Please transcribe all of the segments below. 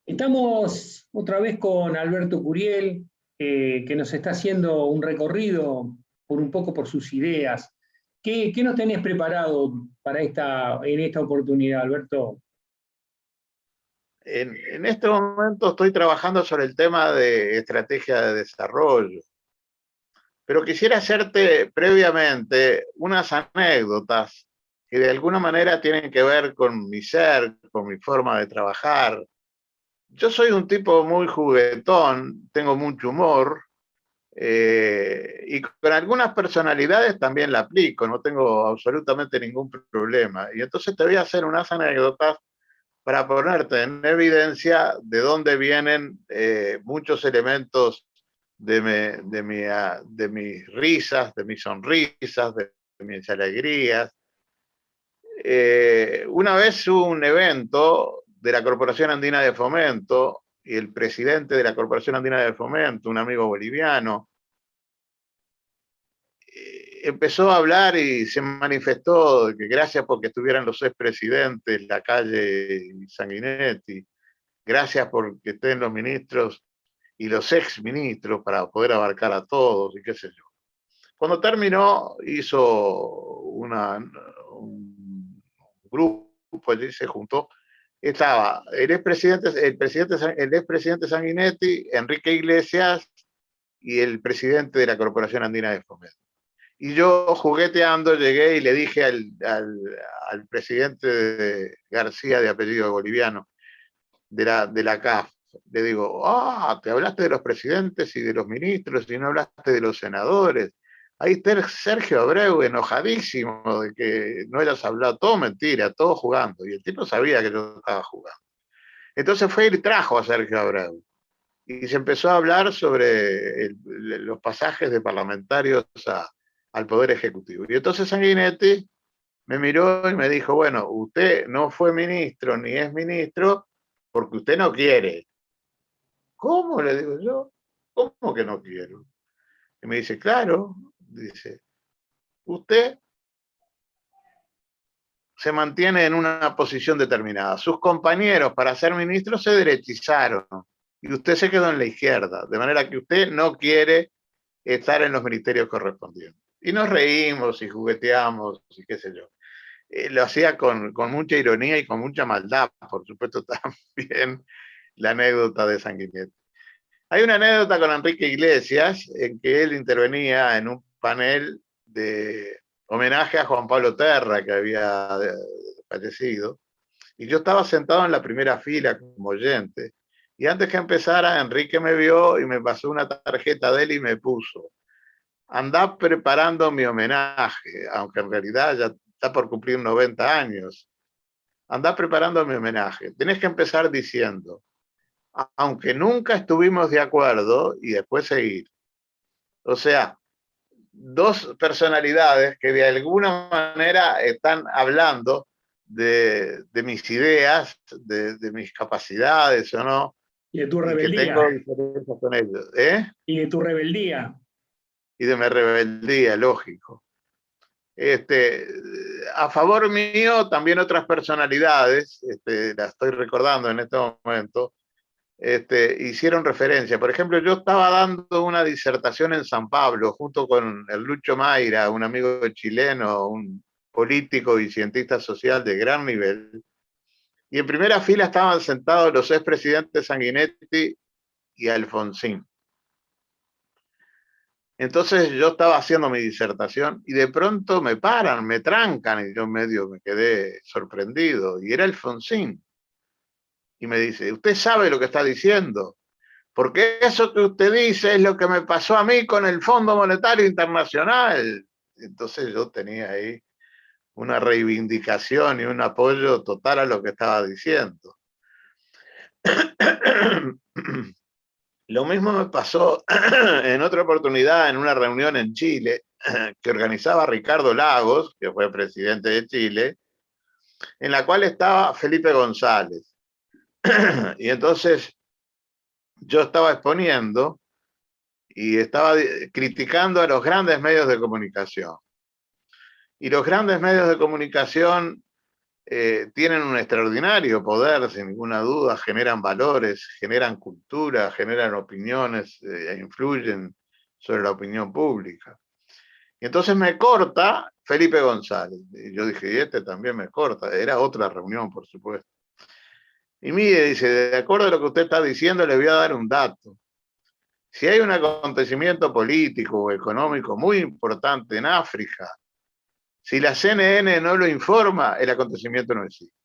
Estamos otra vez con Alberto Curiel, que nos está haciendo un recorrido por un poco por sus ideas. ¿Qué nos tenés preparado para en esta oportunidad, Alberto? En este momento estoy trabajando sobre el tema de estrategia de desarrollo, pero quisiera hacerte previamente unas anécdotas que de alguna manera tienen que ver con mi ser, con mi forma de trabajar. Yo soy un tipo muy juguetón, tengo mucho humor, y con algunas personalidades también la aplico, no tengo absolutamente ningún problema. Y entonces te voy a hacer unas anécdotas para ponerte en evidencia de dónde vienen muchos elementos de mis risas, de mis sonrisas, de mis alegrías. Una vez hubo un evento de la Corporación Andina de Fomento y el presidente de la Corporación Andina de Fomento, un amigo boliviano, empezó a hablar y se manifestó de que gracias porque estuvieran los expresidentes, Lacalle y Sanguinetti, gracias porque estén los ministros y los exministros para poder abarcar a todos y qué sé yo. Cuando terminó, hizo un grupo, allí se juntó, estaba el expresidente Sanguinetti, Enrique Iglesias y el presidente de la Corporación Andina de Fomento. Y yo jugueteando llegué y le dije al presidente García, de apellido boliviano, de la CAF, le digo, te hablaste de los presidentes y de los ministros y no hablaste de los senadores. Ahí está Sergio Abreu enojadísimo de que no hayas hablado, todo mentira, todo jugando. Y el tipo sabía que yo estaba jugando. Entonces fue y trajo a Sergio Abreu. Y se empezó a hablar sobre los pasajes de parlamentarios al Poder Ejecutivo. Y entonces Sanguinetti me miró y me dijo, bueno, usted no fue ministro ni es ministro porque usted no quiere. ¿Cómo? Le digo yo. ¿Cómo que no quiero? Y me dice, claro, dice, usted se mantiene en una posición determinada. Sus compañeros para ser ministro se derechizaron y usted se quedó en la izquierda, de manera que usted no quiere estar en los ministerios correspondientes. Y nos reímos y jugueteamos y qué sé yo. Lo hacía con mucha ironía y con mucha maldad, por supuesto, también la anécdota de Sanguinetti. Hay una anécdota con Enrique Iglesias en que él intervenía en un panel de homenaje a Juan Pablo Terra, que había fallecido, y yo estaba sentado en la primera fila como oyente, y antes que empezara, Enrique me vio y me pasó una tarjeta de él y me puso, andá preparando mi homenaje, aunque en realidad ya está por cumplir 90 años, andá preparando mi homenaje. Tenés que empezar diciendo, aunque nunca estuvimos de acuerdo, y después seguir. O sea, dos personalidades que de alguna manera están hablando de mis ideas, de mis capacidades o no, Y de tu y que tengo rebeldía. diferencias con ellos. ¿Eh? Y de tu rebeldía. Y de mi rebeldía, lógico. A favor mío, también otras personalidades, las estoy recordando en este momento, hicieron referencia. Por ejemplo, yo estaba dando una disertación en San Pablo junto con el Lucho Mayra, un amigo chileno, un político y cientista social de gran nivel, y en primera fila estaban sentados los expresidentes Sanguinetti y Alfonsín. Entonces yo estaba haciendo mi disertación y de pronto me paran, me trancan y yo medio me quedé sorprendido. Y era Alfonsín. Y me dice, ¿usted sabe lo que está diciendo? Porque eso que usted dice es lo que me pasó a mí con el Fondo Monetario Internacional. Entonces yo tenía ahí una reivindicación y un apoyo total a lo que estaba diciendo. Lo mismo me pasó en otra oportunidad en una reunión en Chile que organizaba Ricardo Lagos, que fue presidente de Chile, en la cual estaba Felipe González. Y entonces yo estaba exponiendo y estaba criticando a los grandes medios de comunicación. Y los grandes medios de comunicación tienen un extraordinario poder, sin ninguna duda, generan valores, generan cultura, generan opiniones e influyen sobre la opinión pública. Y entonces me corta Felipe González. Y yo dije, y este también me corta. Era otra reunión, por supuesto. Y mire, dice, de acuerdo a lo que usted está diciendo, le voy a dar un dato. Si hay un acontecimiento político o económico muy importante en África, si la CNN no lo informa, el acontecimiento no existe.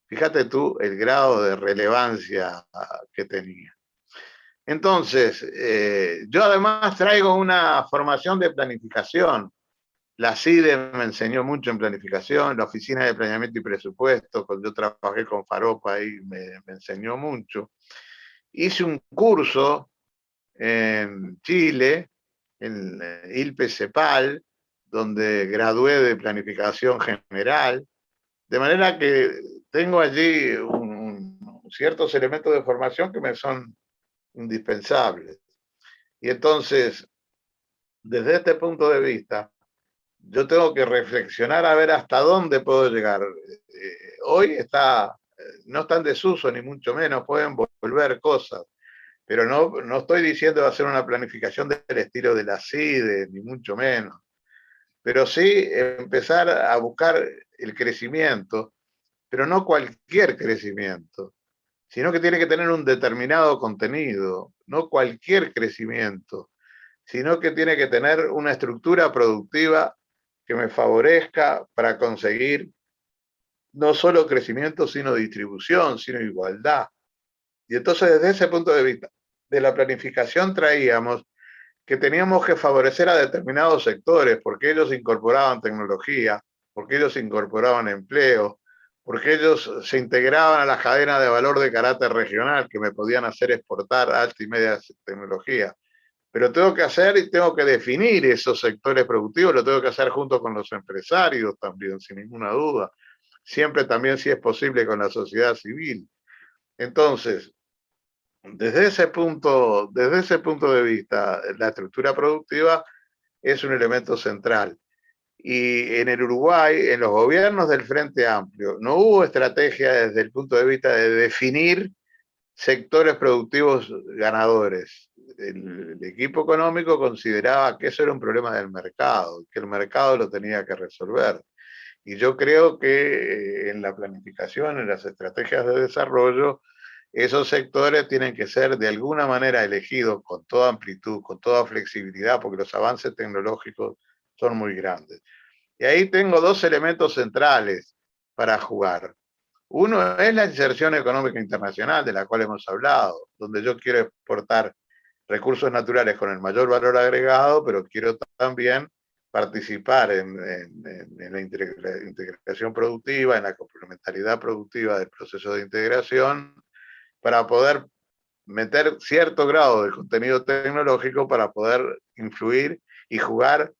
Fíjate tú el grado de relevancia que tenía. Entonces, yo además traigo una formación de planificación. La CIDE me enseñó mucho en planificación, la Oficina de Planeamiento y Presupuesto, cuando yo trabajé con Faropa, ahí me enseñó mucho. Hice un curso en Chile, en ILPE CEPAL, donde gradué de planificación general, de manera que tengo allí ciertos elementos de formación que me son indispensables. Y entonces, desde este punto de vista, yo tengo que reflexionar a ver hasta dónde puedo llegar. Hoy no está en desuso, ni mucho menos, pueden volver cosas, pero no estoy diciendo hacer una planificación del estilo de la CIDE, ni mucho menos, pero sí empezar a buscar el crecimiento, pero no cualquier crecimiento, sino que tiene que tener un determinado contenido, no cualquier crecimiento, sino que tiene que tener una estructura productiva que me favorezca para conseguir no solo crecimiento, sino distribución, sino igualdad. Y entonces desde ese punto de vista de la planificación traíamos que teníamos que favorecer a determinados sectores porque ellos incorporaban tecnología, porque ellos incorporaban empleo, porque ellos se integraban a la cadena de valor de carácter regional que me podían hacer exportar alta y media tecnología. Pero tengo que hacer y tengo que definir esos sectores productivos, lo tengo que hacer junto con los empresarios también, sin ninguna duda. Siempre también, si es posible, con la sociedad civil. Entonces, desde ese punto de vista, la estructura productiva es un elemento central. Y en el Uruguay, en los gobiernos del Frente Amplio, no hubo estrategia desde el punto de vista de definir sectores productivos ganadores. El equipo económico consideraba que eso era un problema del mercado, que el mercado lo tenía que resolver. Y yo creo que en la planificación, en las estrategias de desarrollo, esos sectores tienen que ser de alguna manera elegidos con toda amplitud, con toda flexibilidad, porque los avances tecnológicos son muy grandes. Y ahí tengo dos elementos centrales para jugar. Uno es la inserción económica internacional, de la cual hemos hablado, donde yo quiero exportar recursos naturales con el mayor valor agregado, pero quiero también participar en la integración productiva, en la complementariedad productiva del proceso de integración, para poder meter cierto grado de contenido tecnológico para poder influir y jugar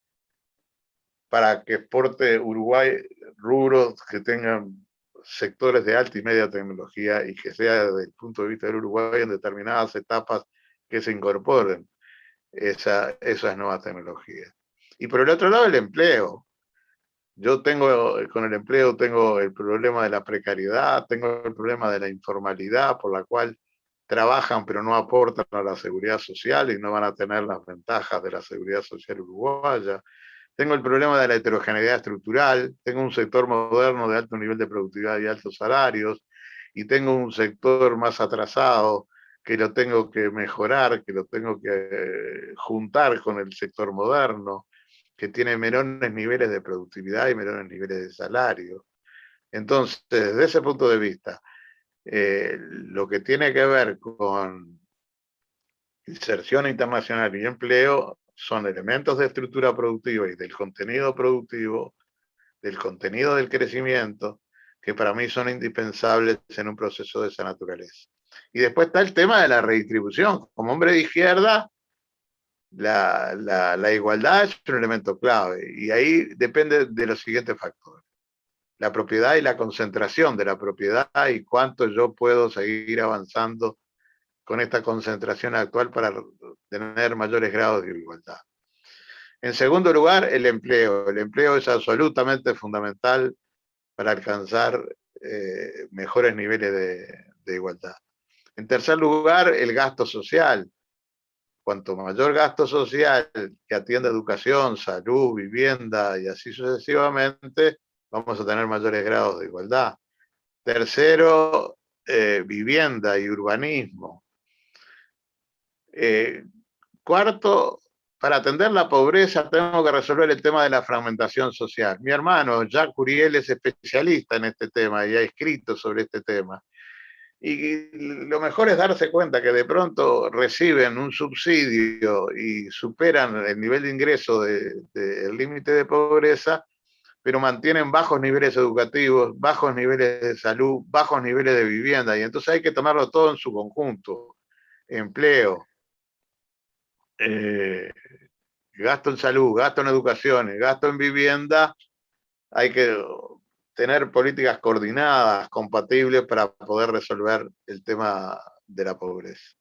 para que exporte Uruguay rubros que tengan sectores de alta y media tecnología y que sea desde el punto de vista del Uruguay en determinadas etapas que se incorporen esas nuevas tecnologías. Y por el otro lado, el empleo. Yo con el empleo tengo el problema de la precariedad, tengo el problema de la informalidad por la cual trabajan pero no aportan a la seguridad social y no van a tener las ventajas de la seguridad social uruguaya. Tengo el problema de la heterogeneidad estructural, tengo un sector moderno de alto nivel de productividad y altos salarios, y tengo un sector más atrasado que lo tengo que mejorar, que lo tengo que juntar con el sector moderno, que tiene menores niveles de productividad y menores niveles de salario. Entonces, desde ese punto de vista, lo que tiene que ver con inserción internacional y empleo son elementos de estructura productiva y del contenido productivo, del contenido del crecimiento, que para mí son indispensables en un proceso de esa naturaleza. Y después está el tema de la redistribución. Como hombre de izquierda, la igualdad es un elemento clave y ahí depende de los siguientes factores. La propiedad y la concentración de la propiedad y cuánto yo puedo seguir avanzando con esta concentración actual para tener mayores grados de igualdad. En segundo lugar, el empleo. El empleo es absolutamente fundamental para alcanzar mejores niveles de igualdad. En tercer lugar, el gasto social. Cuanto mayor gasto social que atienda educación, salud, vivienda y así sucesivamente, vamos a tener mayores grados de igualdad. Tercero, vivienda y urbanismo. Cuarto, para atender la pobreza tenemos que resolver el tema de la fragmentación social. Mi hermano Jacques Curiel es especialista en este tema y ha escrito sobre este tema. Y lo mejor es darse cuenta que de pronto reciben un subsidio y superan el nivel de ingreso del límite de pobreza, pero mantienen bajos niveles educativos, bajos niveles de salud, bajos niveles de vivienda. Y entonces hay que tomarlo todo en su conjunto. Empleo, gasto en salud, gasto en educación, gasto en vivienda. Hay que tener políticas coordinadas, compatibles para poder resolver el tema de la pobreza.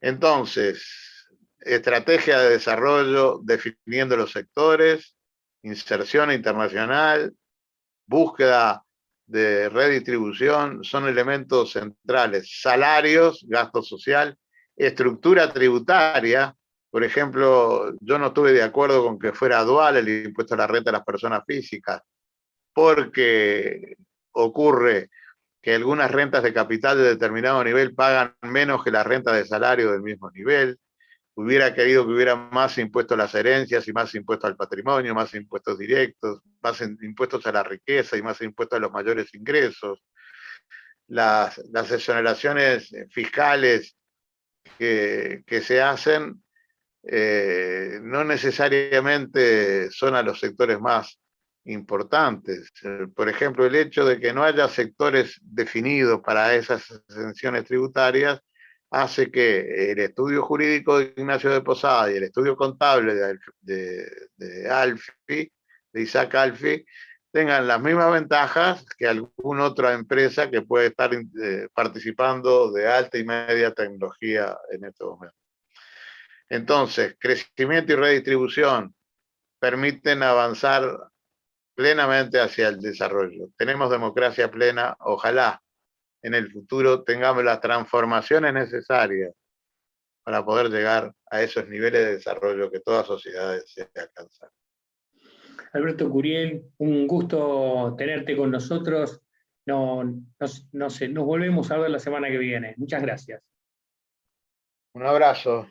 Entonces, estrategia de desarrollo definiendo los sectores, inserción internacional, búsqueda de redistribución, son elementos centrales. Salarios, gasto social, estructura tributaria. Por ejemplo, yo no estuve de acuerdo con que fuera dual el impuesto a la renta de las personas físicas, porque ocurre que algunas rentas de capital de determinado nivel pagan menos que las rentas de salario del mismo nivel. Hubiera querido que hubiera más impuestos a las herencias y más impuestos al patrimonio, más impuestos directos, más impuestos a la riqueza y más impuestos a los mayores ingresos. Las exoneraciones fiscales que se hacen no necesariamente son a los sectores más importantes. Por ejemplo, el hecho de que no haya sectores definidos para esas exenciones tributarias hace que el estudio jurídico de Ignacio de Posada y el estudio contable de Alfi, de Isaac Alfi, tengan las mismas ventajas que alguna otra empresa que puede estar participando de alta y media tecnología en estos momentos. Entonces, crecimiento y redistribución permiten avanzar plenamente hacia el desarrollo. Tenemos democracia plena, ojalá en el futuro tengamos las transformaciones necesarias para poder llegar a esos niveles de desarrollo que toda sociedad desea alcanzar. Alberto Curiel, un gusto tenerte con nosotros. Nos volvemos a ver la semana que viene. Muchas gracias. Un abrazo.